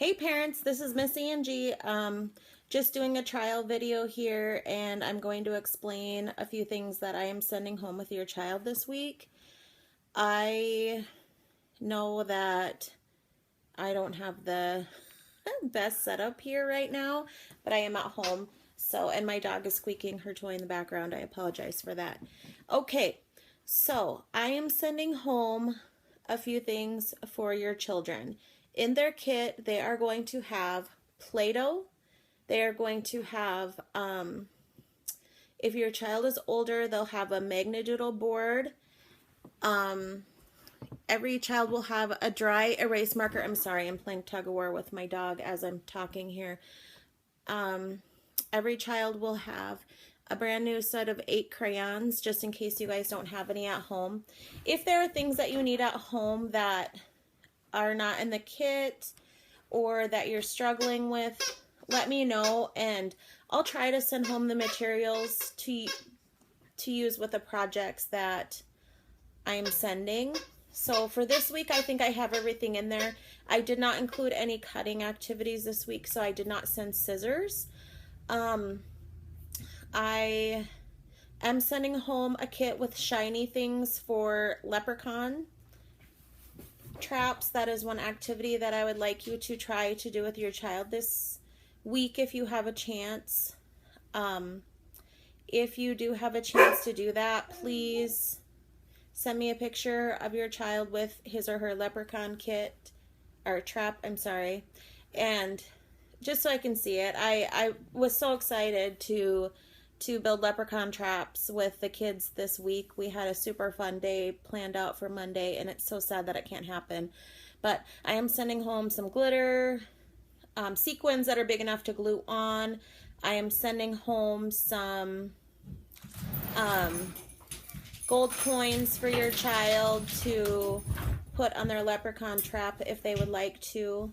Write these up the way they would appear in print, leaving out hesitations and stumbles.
Hey parents, this is Miss Angie. Just doing a trial video here, and I'm going to explain a few things that I am sending home with your child this week. I know that I don't have the best setup here right now, but I am at home. So, and my dog is squeaking her toy in the background. I apologize for that. Okay, so I am sending home a few things for your children. In their kit, they are going to have Play-Doh. They are going to have, if your child is older, they'll have a Magnadoodle board. Every child will have a dry erase marker. I'm sorry, I'm playing tug-of-war with my dog as I'm talking here. Every child will have a brand new set of 8 crayons, just in case you guys don't have any at home. If there are things that you need at home that are not in the kit or that you're struggling with, let me know, and I'll try to send home the materials to use with the projects that I'm sending. So for this week, I think I have everything in there. I did not include any cutting activities this week, so I did not send scissors. I am sending home a kit with shiny things for leprechaun traps. That is one activity that I would like you to try to do with your child this week if you have a chance. If you do have a chance to do that, please send me a picture of your child with his or her leprechaun kit or trap, I'm sorry, and just so I can see it. I was so excited to build leprechaun traps with the kids this week. We had a super fun day planned out for Monday, and it's so sad that it can't happen. But I am sending home some glitter, sequins that are big enough to glue on. I am sending home some gold coins for your child to put on their leprechaun trap if they would like to.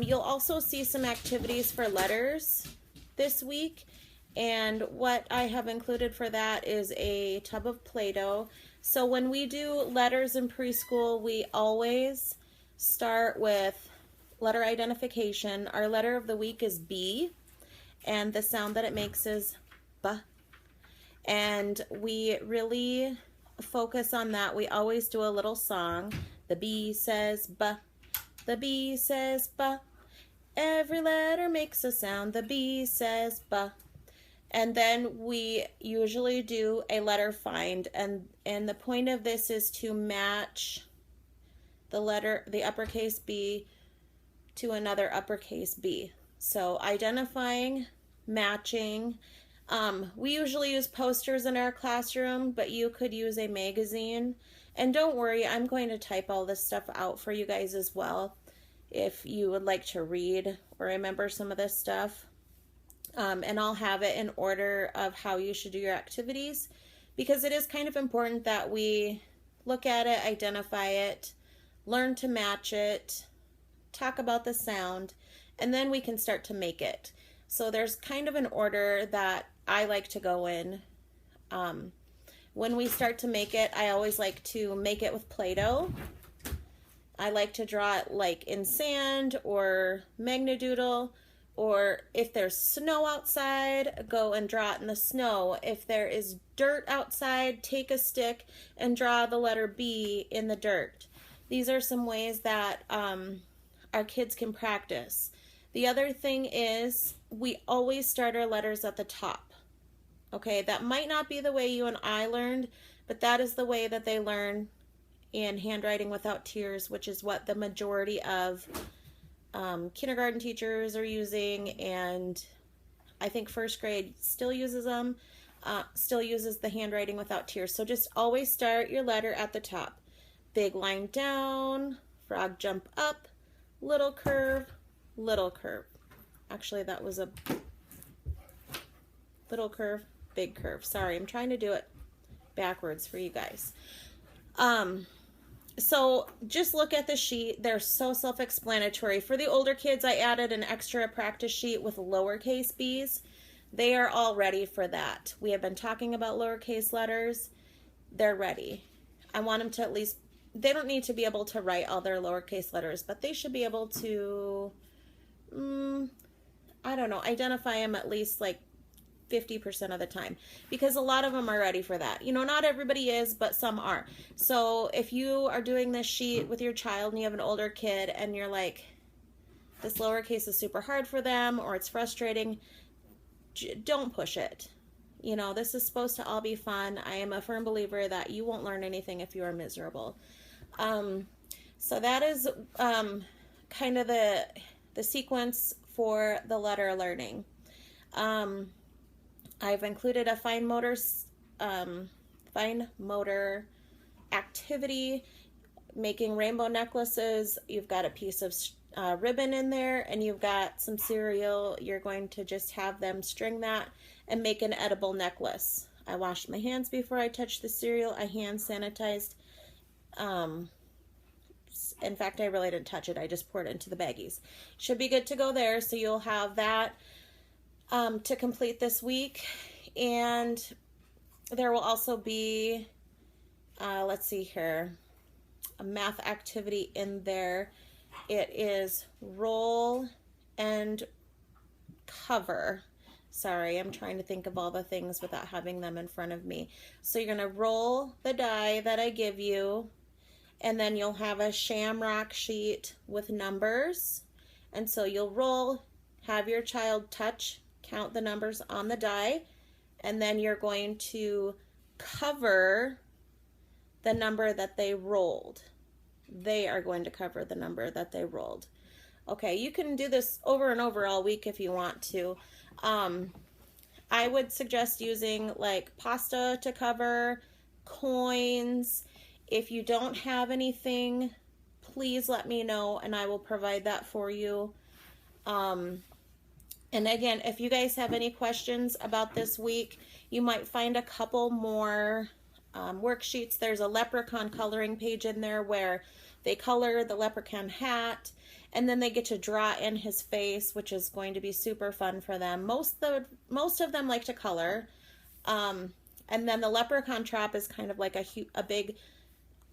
You'll also see some activities for letters this week. And what I have included for that is a tub of Play-Doh. So when we do letters in preschool, we always start with letter identification. Our letter of the week is B, and the sound that it makes is B. And we really focus on that. We always do a little song. The B says B. The B says B. Every letter makes a sound. The B says B. And then we usually do a letter find, and the point of this is to match the uppercase B to another uppercase B. So identifying, matching. We usually use posters in our classroom, but you could use a magazine. And don't worry, I'm going to type all this stuff out for you guys as well if you would like to read or remember some of this stuff. And I'll have it in order of how you should do your activities, because it is kind of important that we look at it, identify it, learn to match it, talk about the sound, and then we can start to make it. So there's kind of an order that I like to go in. When we start to make it, I always like to make it with Play-Doh. I like to draw it like in sand or Magnadoodle. Or if there's snow outside, go and draw it in the snow. If there is dirt outside, take a stick and draw the letter B in the dirt. These are some ways that our kids can practice. The other thing is we always start our letters at the top. Okay, that might not be the way you and I learned, but that is the way that they learn in Handwriting Without Tears, which is what the majority of kindergarten teachers are using, and I think first grade still uses them, still uses the Handwriting Without Tears. So just always start your letter at the top. Big line down, frog jump up, little curve, little curve. Actually, that was a little curve, big curve. Sorry, I'm trying to do it backwards for you guys. So just look at the sheet. They're so self-explanatory. For the older kids, I added an extra practice sheet with lowercase b's. They are all ready for that. We have been talking about lowercase letters. They're ready. I want them to at least, they don't need to be able to write all their lowercase letters, but they should be able to I don't know, identify them at least like 50% of the time, because a lot of them are ready for that. You know, not everybody is, but some are. So if you are doing this sheet with your child and you have an older kid and you're like, this lowercase is super hard for them or it's frustrating, don't push it. You know, this is supposed to all be fun. I am a firm believer that you won't learn anything if you are miserable. So that is kind of the sequence for the letter learning. I've included a fine motor activity, making rainbow necklaces. You've got a piece of ribbon in there, and you've got some cereal. You're going to just have them string that and make an edible necklace. I washed my hands before I touched the cereal. I hand sanitized. In fact, I really didn't touch it. I just poured it into the baggies. Should be good to go there. So you'll have that to complete this week. And there will also be, let's see here, a math activity in there. It is roll and cover. Sorry, I'm trying to think of all the things without having them in front of me. So you're going to roll the die that I give you, and then you'll have a shamrock sheet with numbers. And so you'll roll, have your child touch, count the numbers on the die, and then you're going to cover the number that they rolled. They are going to cover the number that they rolled. Okay, you can do this over and over all week if you want to. I would suggest using like pasta to cover, coins. If you don't have anything, please let me know and I will provide that for you. And again, if you guys have any questions about this week, you might find a couple more worksheets. There's a leprechaun coloring page in there where they color the leprechaun hat, and then they get to draw in his face, which is going to be super fun for them. Most of them like to color. And then the leprechaun trap is kind of like a big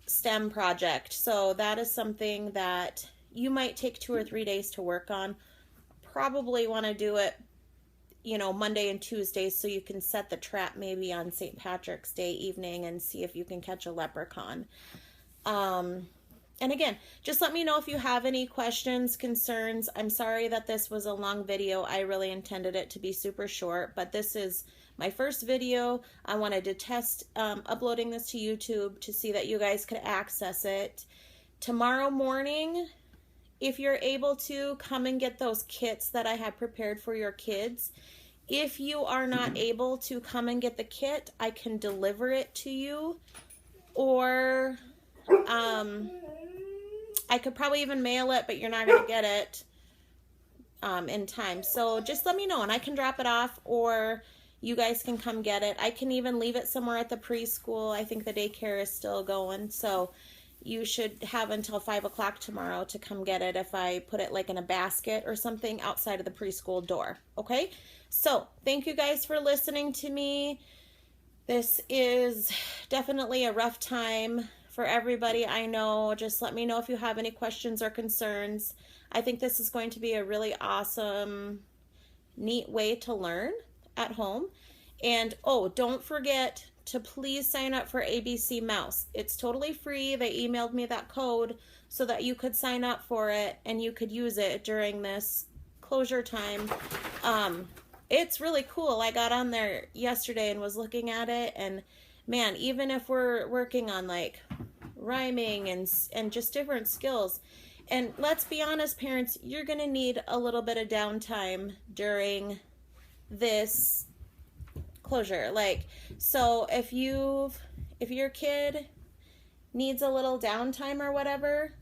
STEM project. So that is something that you might take 2 or 3 days to work on. Probably want to do it, you know, Monday and Tuesday, so you can set the trap maybe on St. Patrick's Day evening and see if you can catch a leprechaun. And again, just let me know if you have any questions, concerns. I'm sorry that this was a long video. I really intended it to be super short, but this is my first video. I wanted to test uploading this to YouTube to see that you guys could access it. Tomorrow morning, if you're able to, come and get those kits that I have prepared for your kids. If you are not able to come and get the kit, I can deliver it to you, or I could probably even mail it, but you're not going to get it in time. So just let me know and I can drop it off, or you guys can come get it. I can even leave it somewhere at the preschool. I think the daycare is still going, so you should have until 5 o'clock tomorrow to come get it if I put it like in a basket or something outside of the preschool door. Okay? So thank you guys for listening to me. This is definitely a rough time for everybody, I know. Just let me know if you have any questions or concerns. I think this is going to be a really awesome, neat way to learn at home. And oh, don't forget to please sign up for ABC Mouse. It's totally free. They emailed me that code so that you could sign up for it and you could use it during this closure time. It's really cool. I got on there yesterday and was looking at it, and man, even if we're working on like rhyming and just different skills, and let's be honest, parents, you're going to need a little bit of downtime during this closure. Like, so if your kid needs a little downtime or whatever,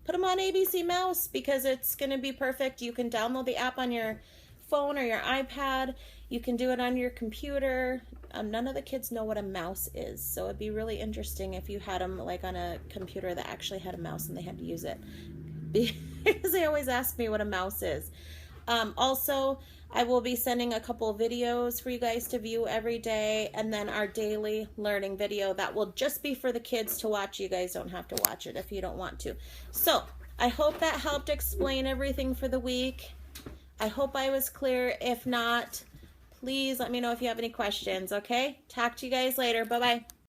put them on ABC Mouse, because it's going to be perfect. You can download the app on your phone or your iPad. You can do it on your computer. None of the kids know what a mouse is, so it'd be really interesting if you had them like on a computer that actually had a mouse and they had to use it, because they always ask me what a mouse is. Also, I will be sending a couple videos for you guys to view every day, and then our daily learning video that will just be for the kids to watch. You guys don't have to watch it if you don't want to. So I hope that helped explain everything for the week. I hope I was clear. If not, please let me know if you have any questions, okay? Talk to you guys later. Bye-bye.